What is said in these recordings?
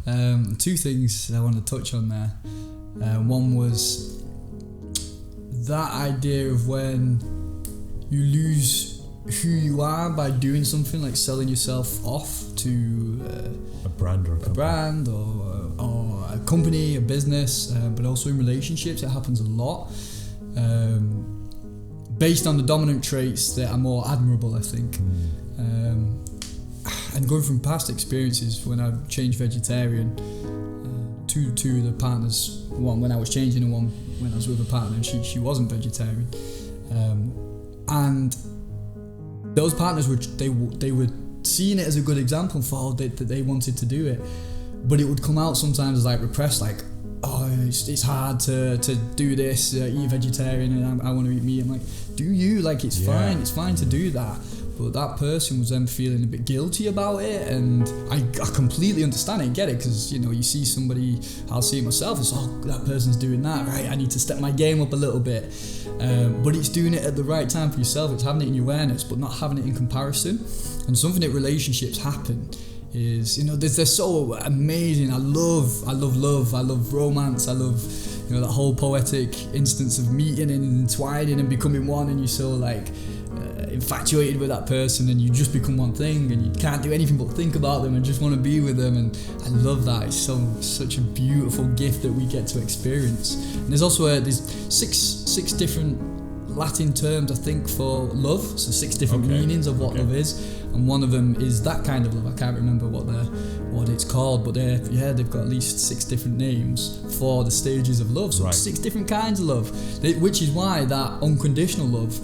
Two things I want to touch on there. One was that idea of when you lose who you are by doing something like selling yourself off to a brand or a company, a business, but also in relationships it happens a lot, based on the dominant traits that are more admirable, I think. And going from past experiences, when I changed vegetarian, two of the partners, one when I was changing and one when I was with a partner, and she wasn't vegetarian, and those partners were seeing it as a good example and thought that they wanted to do it, but it would come out sometimes as like repressed, like, oh, it's hard to do this, eat vegetarian, and I want to eat meat. I'm like, do you? Like, it's fine to do that. But that person was then feeling a bit guilty about it, and I completely understand it and get it, because, you know, you see somebody, I'll see it myself, it's, oh, that person's doing that, right, I need to step my game up a little bit. But it's doing it at the right time for yourself, it's having it in your awareness, but not having it in comparison. And something that relationships happen is, you know, they're so amazing. I love love, I love romance, I love, you know, that whole poetic instance of meeting and entwining and becoming one, and you're so like infatuated with that person, and you just become one thing, and you can't do anything but think about them and just want to be with them. And I love that. It's such a beautiful gift that we get to experience. And there's also there's six different Latin terms, I think, for love, so 6 different meanings of what love is, and one of them is that kind of love. I can't remember what it's called, but they've got at least 6 different names for the stages of love, so 6 different kinds of love, which is why that unconditional love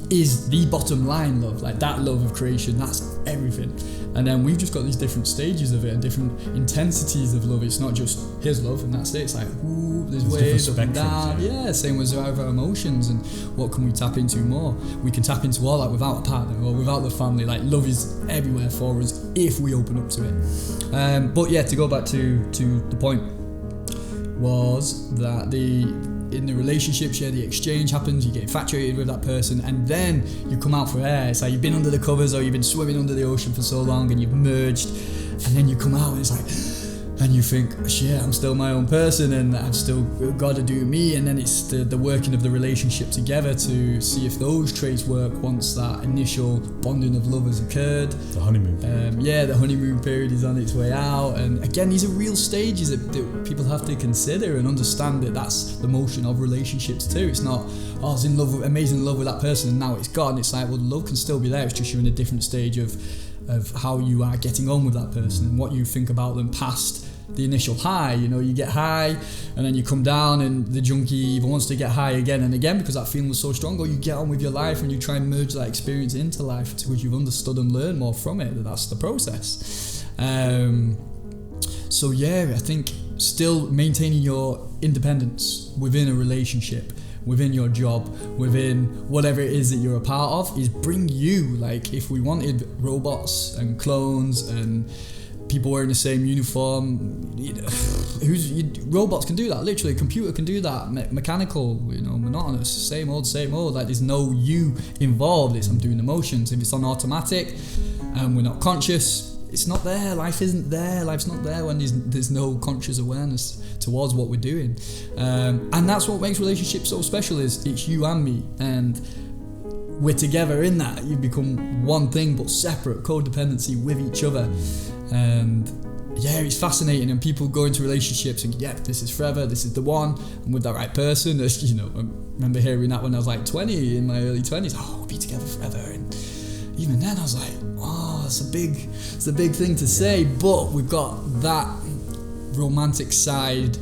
is the bottom line love, like that love of creation, that's everything. And then we've just got these different stages of it and different intensities of love. It's not just his love and that's it. It's like, ooh, there's waves up and down. Yeah, same with our emotions, and what can we tap into more? We can tap into all that without a partner or without the family. Like, love is everywhere for us if we open up to it. But yeah, to go back to the point, was that in the relationships, the exchange happens, you get infatuated with that person, and then you come out for air. It's like you've been under the covers, or you've been swimming under the ocean for so long, and you've merged, and then you come out and it's like, and you think, shit, I'm still my own person, and I've still got to do me. And then it's the working of the relationship together to see if those traits work once that initial bonding of love has occurred. The honeymoon period. The honeymoon period is on its way out. And again, these are real stages that people have to consider and understand, that that's the motion of relationships too. It's not, I was in love, amazing love with that person, and now it's gone. It's like, well, love can still be there. It's just you're in a different stage of how you are getting on with that person and what you think about them past the initial high. You know, you get high and then you come down, and the junkie even wants to get high again and again because that feeling was so strong. Or you get on with your life and you try and merge that experience into life because you've understood and learned more from it. That's the process. So yeah, I think still maintaining your independence within a relationship, within your job, within whatever it is that you're a part of, is bring you, like, if we wanted robots and clones and people wearing the same uniform, robots can do that, literally, a computer can do that, mechanical, monotonous, same old, like, there's no you involved. It's I'm doing the motions. If it's on automatic and we're not conscious, it's not there. Life isn't there. Life's not there when there's no conscious awareness towards what we're doing. And that's what makes relationships so special, is it's you and me, and we're together in that. You become one thing but separate, codependency with each other. And yeah, it's fascinating. And people go into relationships and this is forever, this is the one, I'm with that right person. I remember hearing that when I was like 20, in my early 20s. Oh, we'll be together forever. And even then I was like, oh, it's a big thing to say. But we've got that romantic side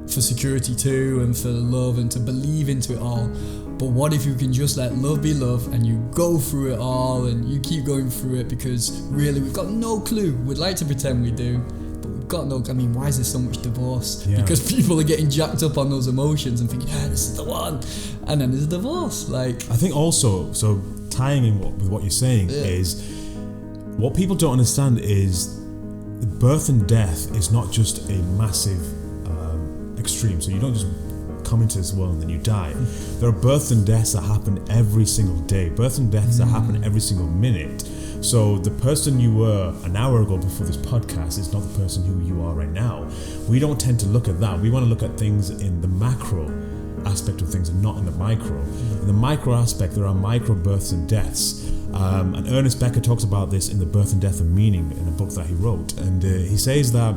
for security too, and for love, and to believe into it all. But what if you can just let love be love, and you go through it all and you keep going through it, because really we've got no clue. We'd like to pretend we do, but we've got no, why is there so much divorce? Because people are getting jacked up on those emotions and thinking, this is the one, and then there's a divorce. Like, I think also, so tying in with what you're saying, is what people don't understand is birth and death is not just a massive extreme. So you don't just come into this world and then you die. There are births and deaths that happen every single day, births and deaths that happen every single minute. So the person you were an hour ago before this podcast is not the person who you are right now. We don't tend to look at that. We want to look at things in the macro aspect of things and not in the micro. In the micro aspect, there are micro births and deaths. And Ernest Becker talks about this in The Birth and Death of Meaning, in a book that he wrote. And he says that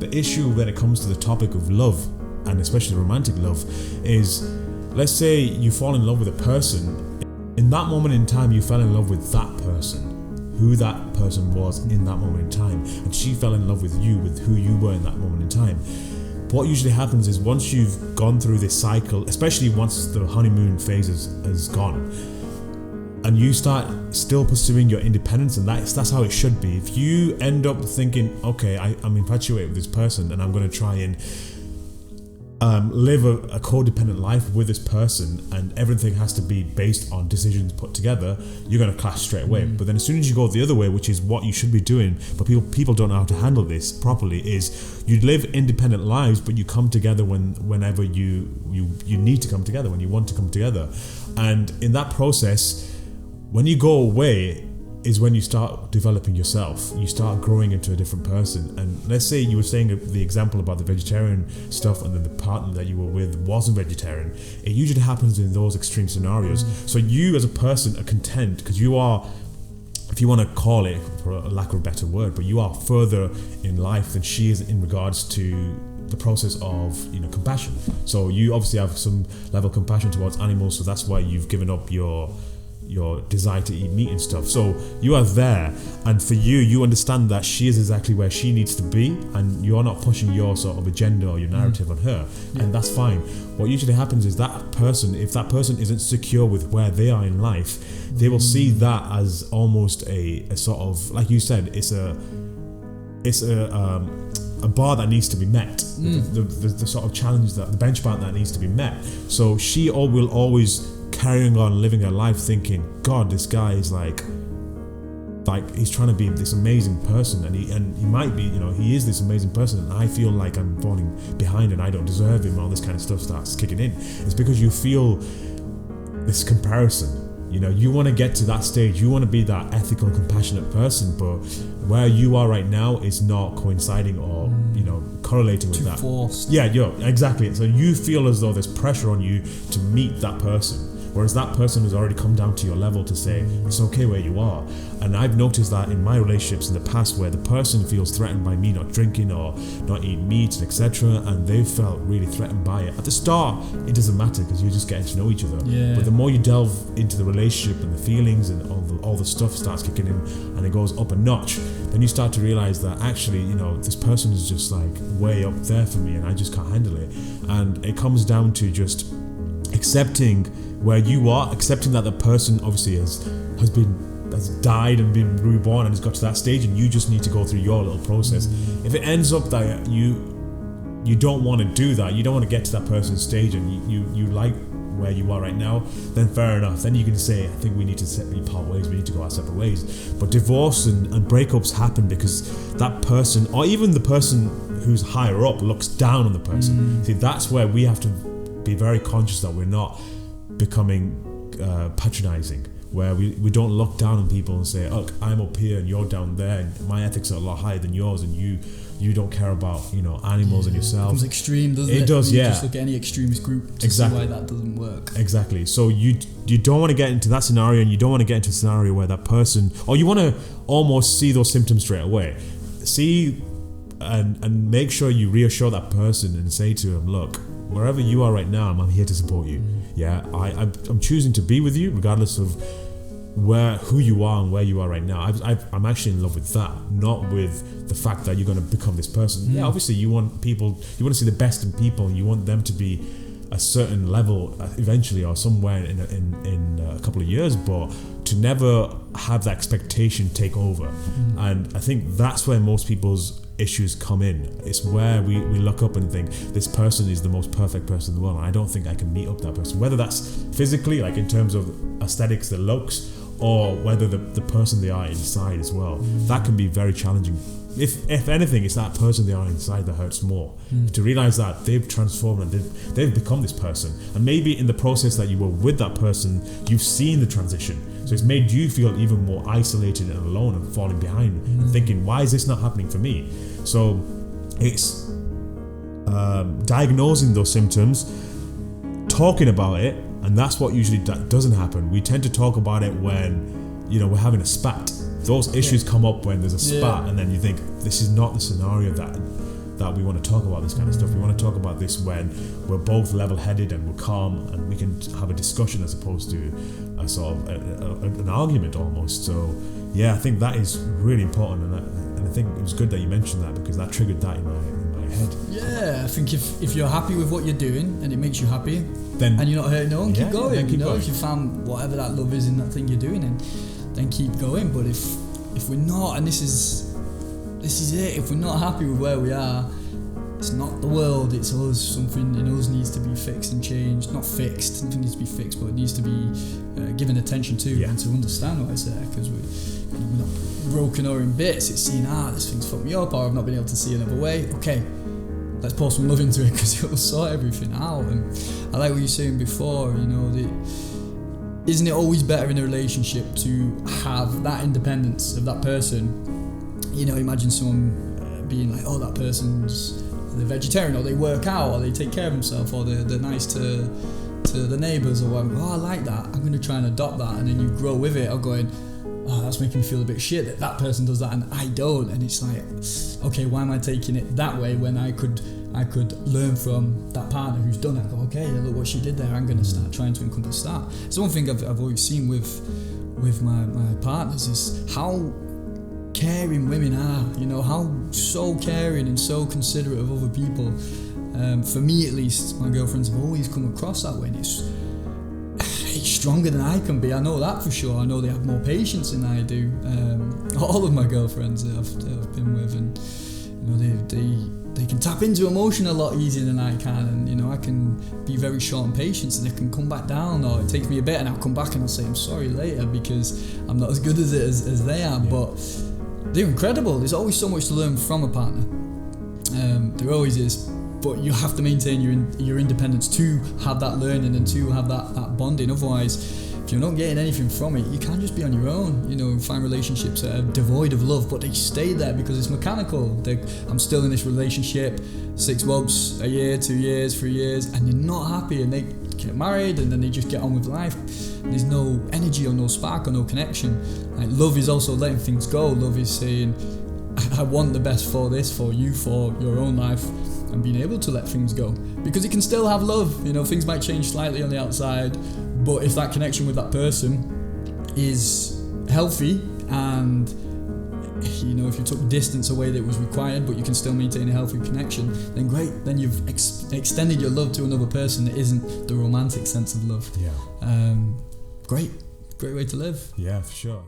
the issue when it comes to the topic of love, and especially romantic love, is, let's say you fall in love with a person. In that moment in time, you fell in love with that person, who that person was in that moment in time, and she fell in love with you, with who you were in that moment in time. What usually happens is, once you've gone through this cycle, especially once the honeymoon phase is gone, and you start still pursuing your independence, and that's how it should be. If you end up thinking, okay, I'm infatuated with this person and I'm going to try and live a codependent life with this person, and everything has to be based on decisions put together, you're going to clash straight away. But then as soon as you go the other way, which is what you should be doing, but people don't know how to handle this properly, is you live independent lives, but you come together whenever you need to come together, when you want to come together. And in that process, when you go away is when you start developing yourself. You start growing into a different person. And let's say you were saying the example about the vegetarian stuff, and then the partner that you were with wasn't vegetarian. It usually happens in those extreme scenarios. So you as a person are content because you are, if you want to call it, for a lack of a better word, but you are further in life than she is in regards to the process of, compassion. So you obviously have some level of compassion towards animals, so that's why you've given up your desire to eat meat and stuff. So you are there, and for you understand that she is exactly where she needs to be, and you're not pushing your sort of agenda or your narrative on her, and that's fine. What usually happens is that person, if that person isn't secure with where they are in life, they will see that as almost a sort of, like you said, it's a bar that needs to be met, the sort of challenge, that the benchmark that needs to be met. So she will always carrying on living her life thinking, God, this guy is like he's trying to be this amazing person, and he might be, he is this amazing person, and I feel like I'm falling behind and I don't deserve him. All this kind of stuff starts kicking in. It's because you feel this comparison. You want to get to that stage. You want to be that ethical, compassionate person, but where you are right now is not coinciding or correlating with that. Forced. Yeah, exactly. So you feel as though there's pressure on you to meet that person, whereas that person has already come down to your level to say it's okay where you are. And I've noticed that in my relationships in the past, where the person feels threatened by me not drinking or not eating meat, etc., and they felt really threatened by it. At the start, it doesn't matter because you're just getting to know each other. But the more you delve into the relationship and the feelings and all the stuff starts kicking in, and it goes up a notch, then you start to realize that actually, this person is just like way up there for me, and I just can't handle it. And it comes down to just accepting where you are, accepting that the person obviously has died and been reborn and has got to that stage, and you just need to go through your little process. If it ends up that you don't want to do that, you don't want to get to that person's stage, and you like where you are right now, then fair enough. Then you can say, I think we need to part ways, we need to go our separate ways. But divorce and breakups happen because that person, or even the person who's higher up, looks down on the person. See, that's where we have to be very conscious that we're not becoming patronizing, where we don't look down on people and say, look, I'm up here and you're down there, and my ethics are a lot higher than yours, and you don't care about animals and yourself. It becomes extreme, doesn't it? It does, you just look at any extremist group to see why that doesn't work. Exactly. So you don't want to get into that scenario, and you don't want to get into a scenario where that person, or you want to almost see those symptoms straight away. See and make sure you reassure that person and say to them, look, wherever you are right now, I'm here to support you. Yeah, I'm choosing to be with you regardless of who you are and where you are right now. I'm actually in love with that, not with the fact that you're going to become this person. Yeah, obviously you want to see the best in people, and you want them to be a certain level eventually, or somewhere in a couple of years, but to never have that expectation take over. And I think that's where most people's issues come in. It's where we look up and think, this person is the most perfect person in the world, and I don't think I can meet up that person, whether that's physically, like in terms of aesthetics, the looks, or whether the person they are inside as well. That can be very challenging. If anything, it's that person they are inside that hurts more. To realize that they've transformed and they've become this person, and maybe in the process that you were with that person, you've seen the transition. So it's made you feel even more isolated and alone and falling behind and thinking, why is this not happening for me? So it's diagnosing those symptoms, talking about it, and that's what usually doesn't happen. We tend to talk about it when, you know, we're having a spat. Those issues come up when there's a spat, and then you think, this is not the scenario that we want to talk about this kind of stuff. We want to talk about this when we're both level-headed and we're calm and we can have a discussion as opposed to a sort of an argument almost. So yeah, I think that is really important, and I think it was good that you mentioned that, because that triggered that in my head. Yeah, I think if you're happy with what you're doing and it makes you happy, then, and you're not hurting no one, keep going. Keep going. If you found whatever that love is in that thing you're doing, then keep going. But if we're not, and this is it, if we're not happy with where we are, it's not the world, it's us. Something in us needs to be fixed and changed. Not fixed, something needs to be fixed, but it needs to be given attention to, and to understand why it's there, because we're not broken or in bits. It's seeing, this thing's fucked me up, or I've not been able to see another way. Okay, let's pour some love into it, because it will sort everything out. And I like what you were saying before, you know, isn't it always better in a relationship to have that independence of that person? You know, imagine someone being like, that person's they're vegetarian, or they work out, or they take care of themselves, or they're nice to the neighbours, or whatever. I like that, I'm going to try and adopt that. And then you grow with it, or going, that's making me feel a bit shit that person does that and I don't. And it's like, okay, why am I taking it that way when I could learn from that partner who's done it? I go, okay, look what she did there, I'm going to start trying to encompass that. It's one thing I've always seen with my partners is how caring women are, you know, how so caring and so considerate of other people. For me at least, my girlfriends have always come across that way, and it's stronger than I can be, I know that for sure. I know they have more patience than I do. All of my girlfriends that I've been with, and you know, they can tap into emotion a lot easier than I can, and you know, I can be very short on patience, and they can come back down, or it takes me a bit and I'll come back and I'll say I'm sorry later because I'm not as good as it as they are. But they're incredible. There's always so much to learn from a partner. There always is. But you have to maintain your independence to have that learning and to have that bonding. Otherwise, if you're not getting anything from it, you can't just be on your own. You know, find relationships that are devoid of love, but they stay there because it's mechanical. I'm still in this relationship 6 months, a year, 2 years, 3 years, and they're not happy, and they get married and then they just get on with life. And there's no energy or no spark or no connection. Like, love is also letting things go. Love is saying, I want the best for this, for you, for your own life, and being able to let things go, because you can still have love. You know, things might change slightly on the outside, but if that connection with that person is healthy, and you know, if you took distance away that was required, but you can still maintain a healthy connection, then great. Then you've extended your love to another person that isn't the romantic sense of love. Yeah. Great way to live. Yeah, for sure.